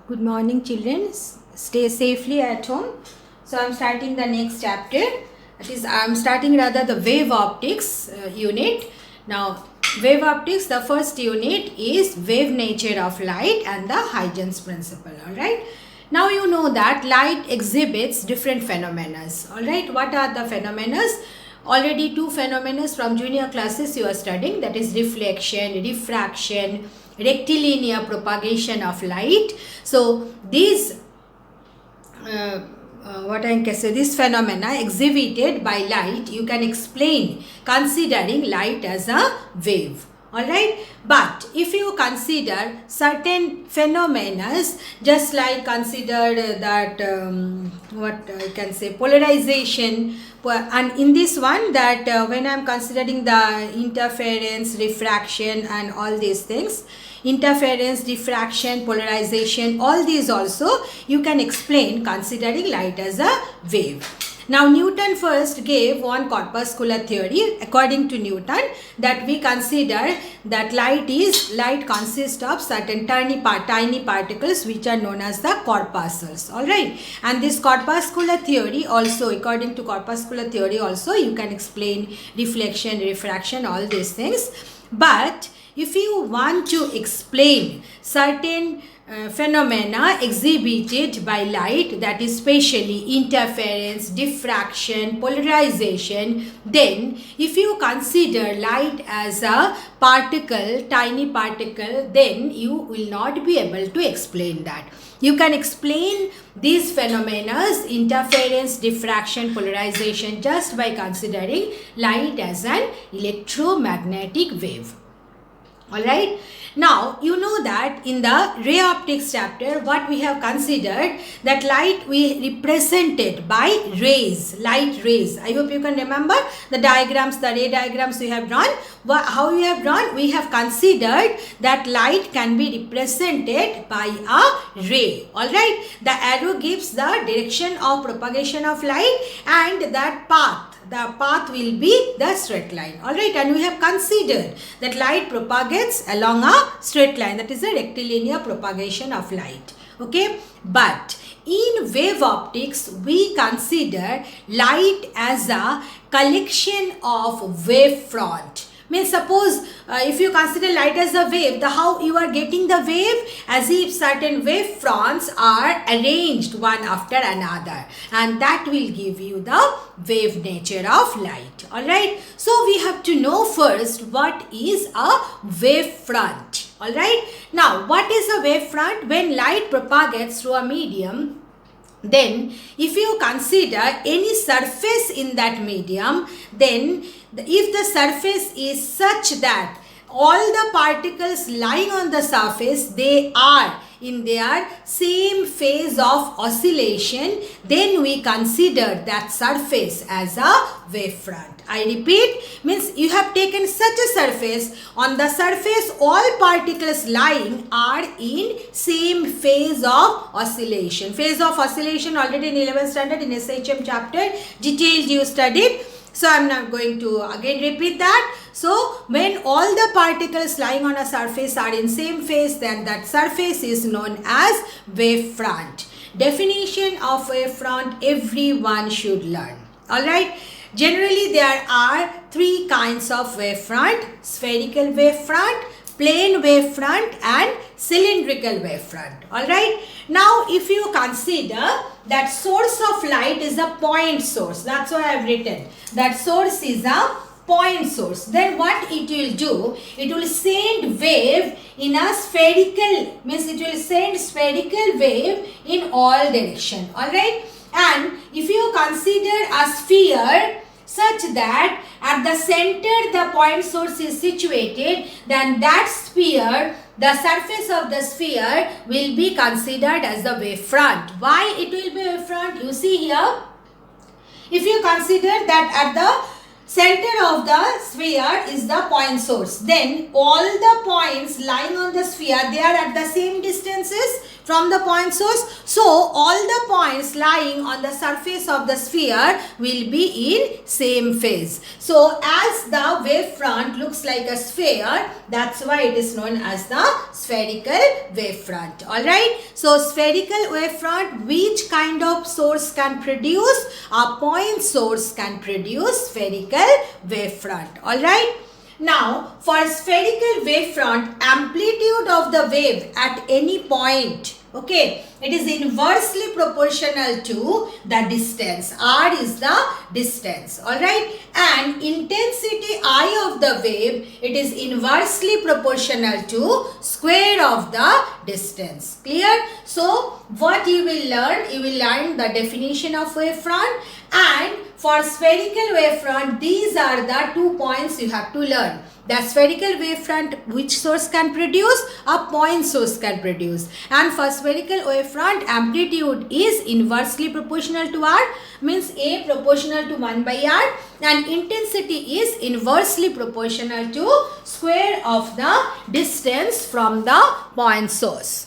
Good morning, children. Stay safely at home. So I'm starting the next chapter. That is, I'm starting rather the wave optics unit. Now, wave optics, the first unit is wave nature of light and the Huygens principle. All right. Now you know that light exhibits different phenomena. All right. What are the phenomena? Already two phenomena from junior classes you are studying, that is reflection, diffraction, rectilinear propagation of light. So these what I can say, this phenomena exhibited by light you can explain considering light as a wave. Alright, but if you consider certain phenomena, just like consider that what I can say, polarization, and in this one that when I am considering the interference, refraction and all these things, interference, diffraction, polarization, all these also you can explain considering light as a wave. Now Newton first gave one corpuscular theory. According to Newton, that we consider that light consists of certain tiny particles which are known as the corpuscles. Alright, and this corpuscular theory also, according to corpuscular theory also, you can explain reflection, refraction, all these things. But if you want to explain certain phenomena exhibited by light, that is specially interference, diffraction, polarization, then if you consider light as a particle, tiny particle, then you will not be able to explain that. You can explain these phenomena, interference, diffraction, polarization, just by considering light as an electromagnetic wave. Alright, now you know that in the ray optics chapter what we have considered, that light we represented by rays, light rays. I hope you can remember the diagrams, the ray diagrams we have drawn. How we have drawn? We have considered that light can be represented by a ray. Alright, the arrow gives the direction of propagation of light and that path. The path will be the straight line. Alright, and we have considered that light propagates along a straight line. That is a rectilinear propagation of light. Okay, but in wave optics, we consider light as a collection of wave front. Means suppose if you consider light as a wave, the how you are getting the wave, as if certain wave fronts are arranged one after another, and that will give you the wave nature of light. Alright, so we have to know first what is a wave front. Alright, now what is a wave front? When light propagates through a medium, then if you consider any surface in that medium, then if the surface is such that all the particles lying on the surface, they are in their same phase of oscillation, then we consider that surface as a wavefront. I repeat, means you have taken such a surface, on the surface all particles lying are in same phase of oscillation. Phase of oscillation already in 11th standard in SHM chapter, detailed you studied. So I am not going to again repeat that. So when all the particles lying on a surface are in same phase, then that surface is known as wavefront. Definition of wavefront everyone should learn. Alright. Generally there are three kinds of wavefront: spherical wavefront, plane wavefront and cylindrical wavefront. Alright. Now if you consider that source of light is a point source, that's what I have written. That source is a point source. Then what it will do? It will send wave in a spherical, means it will send spherical wave in all direction. Alright. And if you consider a sphere such that at the center the point source is situated, then that sphere, the surface of the sphere will be considered as the wavefront. Why it will be wavefront? You see here, if you consider that at the center of the sphere is the point source. Then all the points lying on the sphere, they are at the same distances from the point source. So all the points lying on the surface of the sphere will be in same phase. So as the wavefront looks like a sphere, that's why it is known as the spherical wavefront. Alright. So spherical wavefront, which kind of source can produce? A point source can produce spherical wavefront. Alright. Now, for spherical wavefront, amplitude of the wave at any point, okay, it is inversely proportional to the distance. R is the distance, alright, and intensity I of the wave, it is inversely proportional to square of the distance. Clear? So, what you will learn the definition of wavefront, and for spherical wavefront, these are the 2 points you have to learn. The spherical wavefront, which source can produce? A point source can produce. And for spherical wavefront, amplitude is inversely proportional to R, means A proportional to 1 by R, and intensity is inversely proportional to square of the distance from the point source.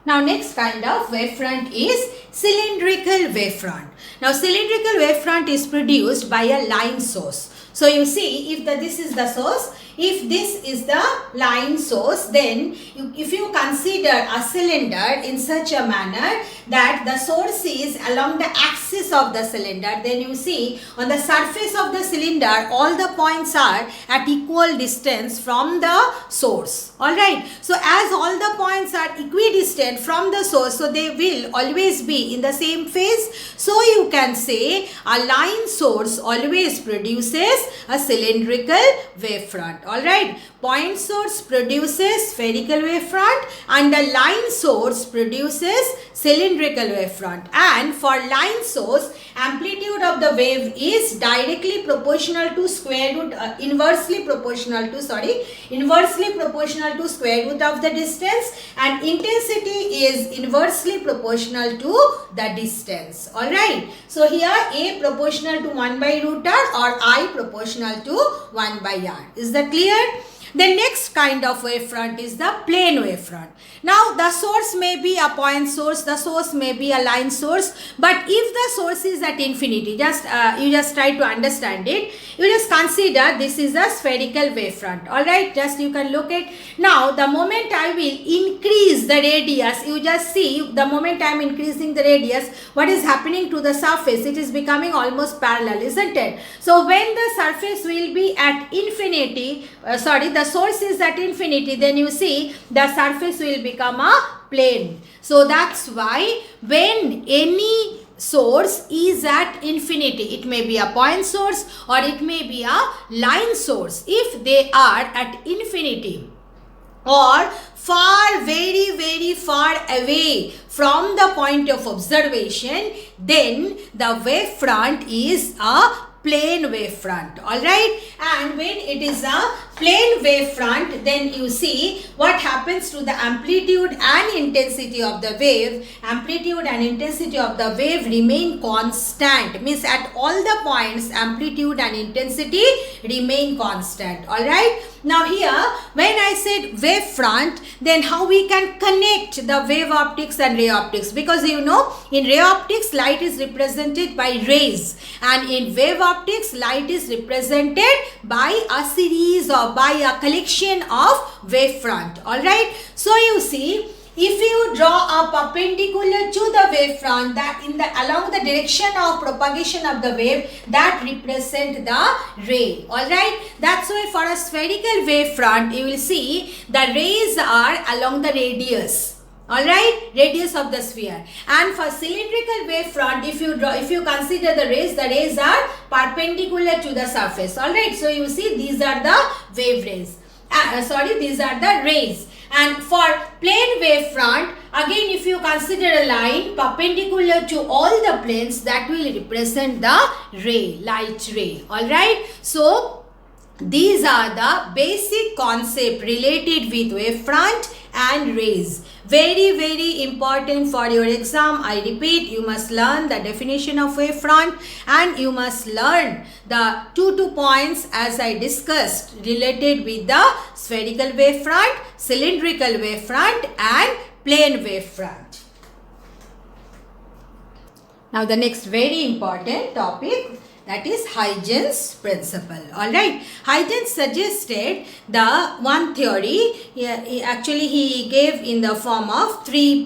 Now next kind of wavefront is cylindrical wavefront. Now cylindrical wavefront is produced by a line source. So you see, if this is the source, if this is the line source, then if you consider a cylinder in such a manner that the source is along the axis of the cylinder, then you see on the surface of the cylinder all the points are at equal distance from the source. Alright, so as all the points are equidistant from the source, so they will always be in the same phase. So you can say a line source always produces a cylindrical wavefront. Alright, point source produces spherical wavefront and the line source produces cylindrical wavefront. And for line source, amplitude of the wave is directly proportional to square root, inversely proportional to square root of the distance, and intensity is inversely proportional to the distance. Alright, so here A proportional to 1 by root R or I proportional to 1 by R. Is that clear? The next kind of wavefront is the plane wavefront. Now the source may be a point source, the source may be a line source, but if the source is at infinity, you just try to understand it. You just consider this is a spherical wavefront. Alright, just you can look at. Now the moment I will increase the radius, you just see the moment I am increasing the radius, what is happening to the surface? It is becoming almost parallel, isn't it? So when the surface will be at infinity, the source is at infinity, then you see the surface will become a plane. So that's why when any source is at infinity, it may be a point source or it may be a line source. If they are at infinity or far, very far away from the point of observation, then the wavefront is a plane wavefront. Alright, and when it is a plane wavefront, then you see what happens to the amplitude and intensity of the wave. Amplitude and intensity of the wave remain constant, means at all the points amplitude and intensity remain constant. Alright, now here when I said wavefront, then how we can connect the wave optics and ray optics, because you know in ray optics light is represented by rays, and in wave optics light is represented by a series or by a collection of wavefront. Alright, so you see, if you draw a perpendicular to the wavefront, that along the direction of propagation of the wave, that represent the ray. Alright, that's why for a spherical wavefront you will see the rays are along the radius. Alright, radius of the sphere. And for cylindrical wavefront, if you consider the rays are perpendicular to the surface. Alright, so you see these are the wave rays. These are the rays. And for plane wavefront, again if you consider a line perpendicular to all the planes, that will represent the ray, light ray. Alright, so these are the basic concept related with wavefront and rays. Very, very important for your exam. I repeat, you must learn the definition of wavefront and you must learn the two points as I discussed related with the spherical wavefront, cylindrical wavefront and plane wavefront. Now the next very important topic, that is Huygens principle. Alright, Huygens suggested the one theory, actually he gave in the form of three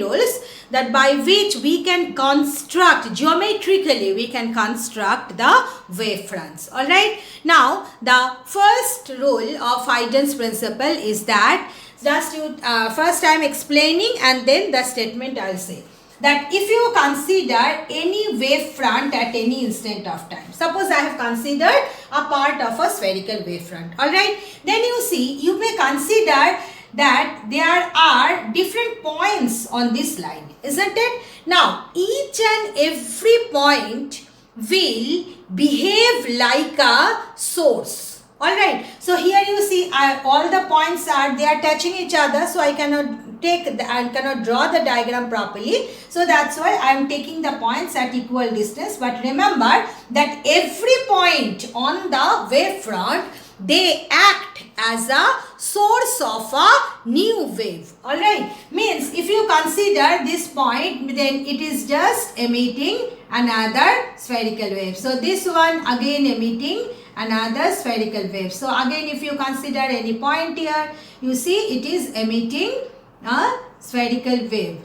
rules, that by which we can construct, geometrically we can construct the wavefronts. Alright, now the first rule of Huygens principle is that, just you first I am explaining and then the statement I will say. That if you consider any wavefront at any instant of time, suppose I have considered a part of a spherical wavefront, alright, then you see, you may consider that there are different points on this line, isn't it? Now, each and every point will behave like a source. Alright, so here you see all the points they are touching each other, so I cannot draw the diagram properly. So that's why I am taking the points at equal distance. But remember that every point on the wavefront, they act as a source of a new wave. Alright, means if you consider this point, then it is just emitting another spherical wave. So this one again emitting another spherical wave. So again, if you consider any point here, you see it is emitting a spherical wave.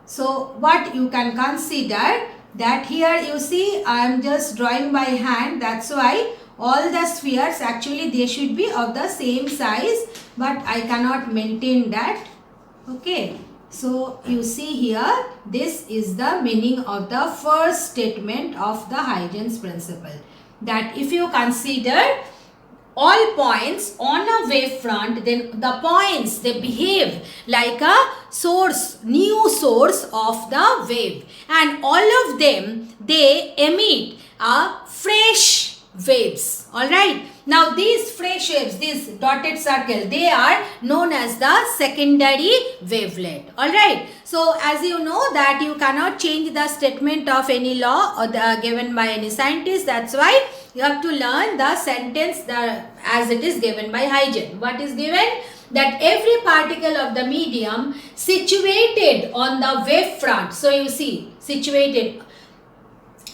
So what you can consider, that here you see I am just drawing by hand, that's why all the spheres actually they should be of the same size, but I cannot maintain that. Okay, so you see here, this is the meaning of the first statement of the Huygens principle, that if you consider all points on a wavefront, then the points, they behave like a source, new source of the wave, and all of them, they emit a fresh waves. Alright, now these fresh waves, this dotted circle, they are known as the secondary wavelet. Alright, so as you know that you cannot change the statement of any law or given by any scientist, that's why you have to learn the sentence as it is given by Huygens. What is given? That every particle of the medium situated on the wavefront, so you see, situated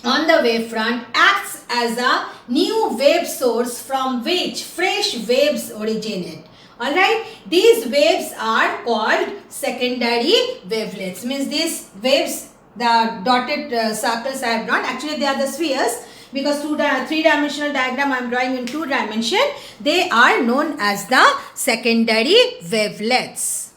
on the wavefront acts as a new wave source from which fresh waves originate. Alright, these waves are called secondary wavelets. Means these waves, the dotted circles I have drawn, actually they are the spheres, because three-dimensional diagram I am drawing in 2 dimension, they are known as the secondary wavelets.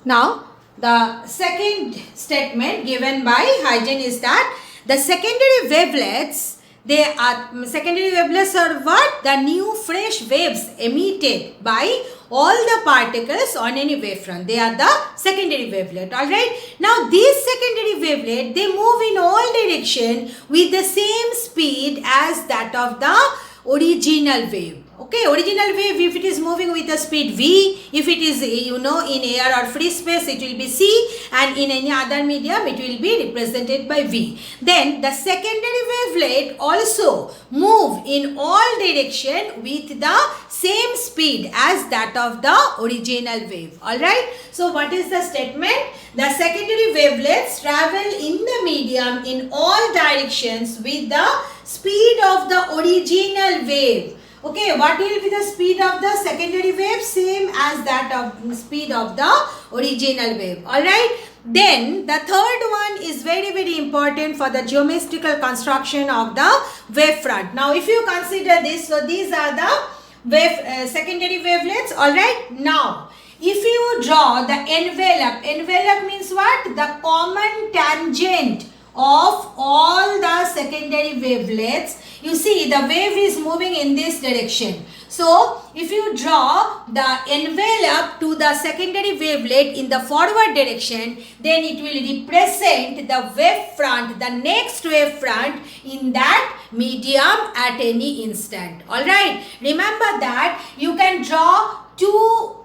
Now, the second statement given by Huygens is that the secondary wavelets, secondary wavelets are what? The new fresh waves emitted by all the particles on any wavefront. They are the secondary wavelet. Alright. Now these secondary wavelet, they move in all direction with the same speed as that of the original wave. Okay, original wave, if it is moving with the speed v, if it is in air or free space, it will be c, and in any other medium it will be represented by v. Then the secondary wavelet also move in all direction with the same speed as that of the original wave. Alright, so what is the statement? The secondary wavelets travel in the medium in all directions with the speed of the original wave. Okay, what will be the speed of the secondary wave? Same as that of the speed of the original wave. Alright. Then the third one is very, very important for the geometrical construction of the wavefront. Now if you consider this, so these are the secondary wavelets. Alright. Now if you draw the envelope means what? The common tangent of all the secondary wavelets. You see the wave is moving in this direction. So if you draw the envelope to the secondary wavelet in the forward direction, then it will represent the wavefront, the next wavefront in that medium at any instant. Alright, remember that you can draw two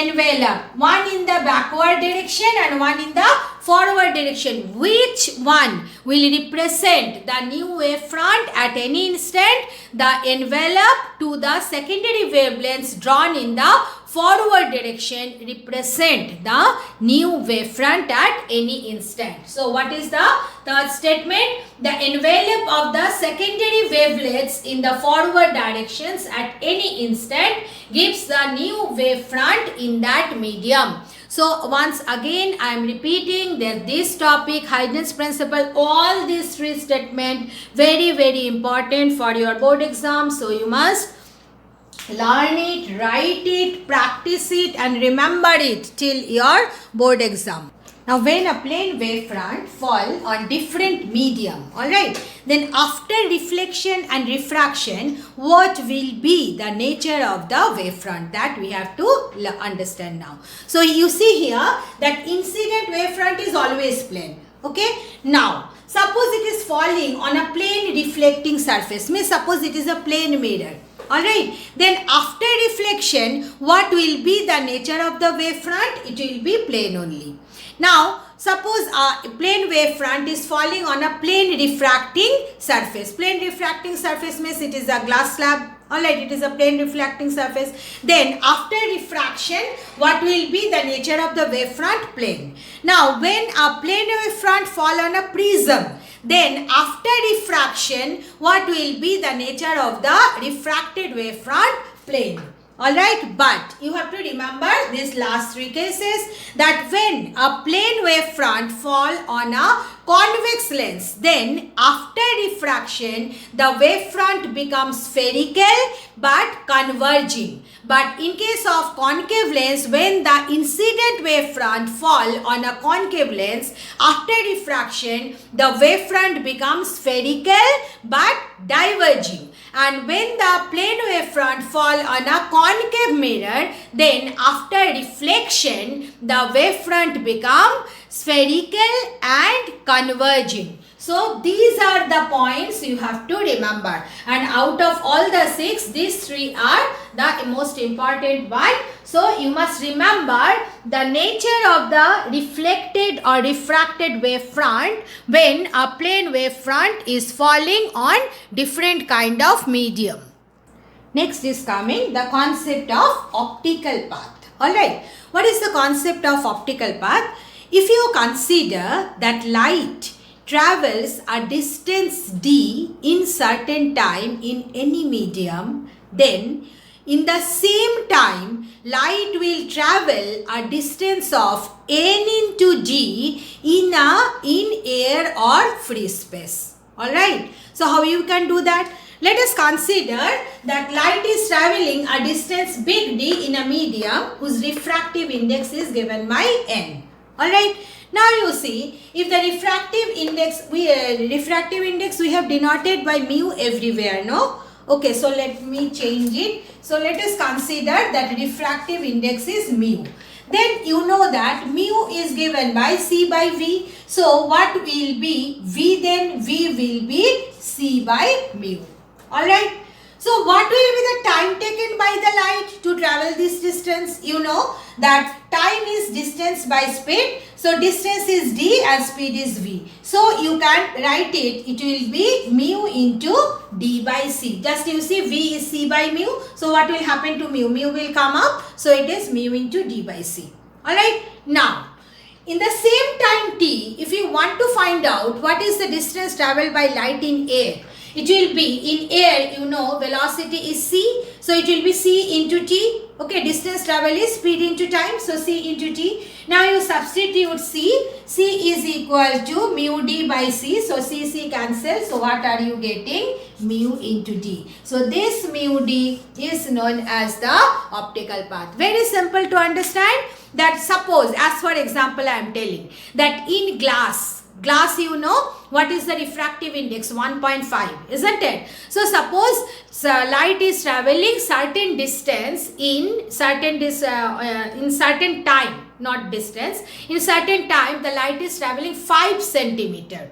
envelope, one in the backward direction and one in the forward direction. Which one will represent the new wavefront at any instant? The envelope to the secondary wavelengths drawn in the forward direction represent the new wavefront at any instant. So what is the third statement? The envelope of the secondary wavelengths in the forward directions at any instant gives the new wavefront in that medium. So once again I am repeating that this topic, Haydn's principle, all these three statements very important for your board exam. So you must learn it, write it, practice it and remember it till your board exam. Now when a plane wavefront fall on different medium, alright, then after reflection and refraction, what will be the nature of the wavefront? That we have to understand now. So you see here that incident wavefront is always plane. Okay. Now suppose it is falling on a plane reflecting surface. Means suppose it is a plane mirror. Alright, then after reflection, what will be the nature of the wavefront? It will be plane only. Now, suppose a plane wavefront is falling on a plane refracting surface. Plane refracting surface means it is a glass slab. Alright, it is a plane reflecting surface. Then, after refraction, what will be the nature of the wavefront? Plane. Now, when a plane wavefront fall on a prism, then after refraction, what will be the nature of the refracted wavefront? Plane. Alright, but you have to remember these last three cases, that when a plane wavefront fall on a convex lens, then after refraction, the wavefront becomes spherical but converging. But in case of concave lens, when the incident wavefront fall on a concave lens, after refraction, the wavefront becomes spherical but diverging. And when the plane wavefront fall on a concave mirror, then after reflection, the wavefront become spherical and converging. So these are the points you have to remember. And out of all the six, these three are the most important one. So you must remember the nature of the reflected or refracted wavefront when a plane wavefront is falling on different kind of medium. Next is coming the concept of optical path. Alright, what is the concept of optical path? If you consider that light travels a distance d in certain time in any medium, then in the same time light will travel a distance of n into d in air or free space. Alright, so how you can do that? Let us consider that light is traveling a distance big D in a medium whose refractive index is given by n. Alright. Now you see, if the refractive index we have denoted by mu everywhere, no? Okay, so let me change it. So let us consider that refractive index is mu. Then you know that mu is given by C by V. So what will be V then? V will be C by mu. Alright. So what will be the time taken by the light to travel this distance? You know that time is distance by speed. So distance is d and speed is v. So you can write it. It will be mu into d by c. Just you see v is c by mu. So what will happen to mu? Mu will come up. So it is mu into d by c. Alright. Now, in the same time t, if you want to find out what is the distance traveled by light in air, it will be in air, you know, velocity is c. So it will be c into t. Okay, distance travel is speed into time. So c into t. Now you substitute c. C is equal to mu d by c. So c cancel. So what are you getting? Mu into d. So this mu d is known as the optical path. Very simple to understand. That suppose, as for example, I am telling that in glass you know what is the refractive index? 1.5, isn't it? So suppose light is traveling certain distance in certain time, not distance, in certain time the light is traveling 5 centimeter.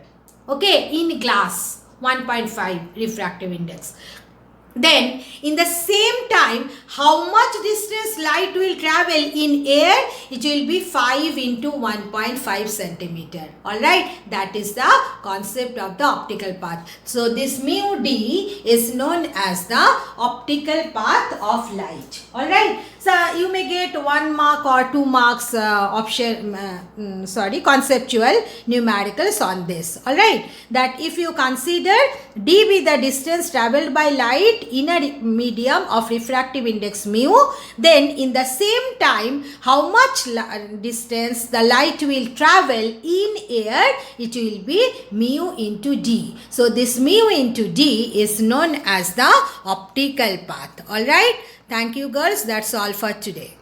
Okay, in glass 1.5 refractive index. Then in the same time, how much distance light will travel in air? It will be 5 into 1.5 centimeter. Alright, that is the concept of the optical path. So this mu d is known as the optical path of light. Alright, so you may get 1 mark or 2 marks conceptual numericals on this. Alright, that if you consider d be the distance traveled by light in a medium of refractive index mu, then in the same time how much distance the light will travel in air, it will be mu into d. So this mu into d is known as the optical path. Alright, thank you girls, that's all for today.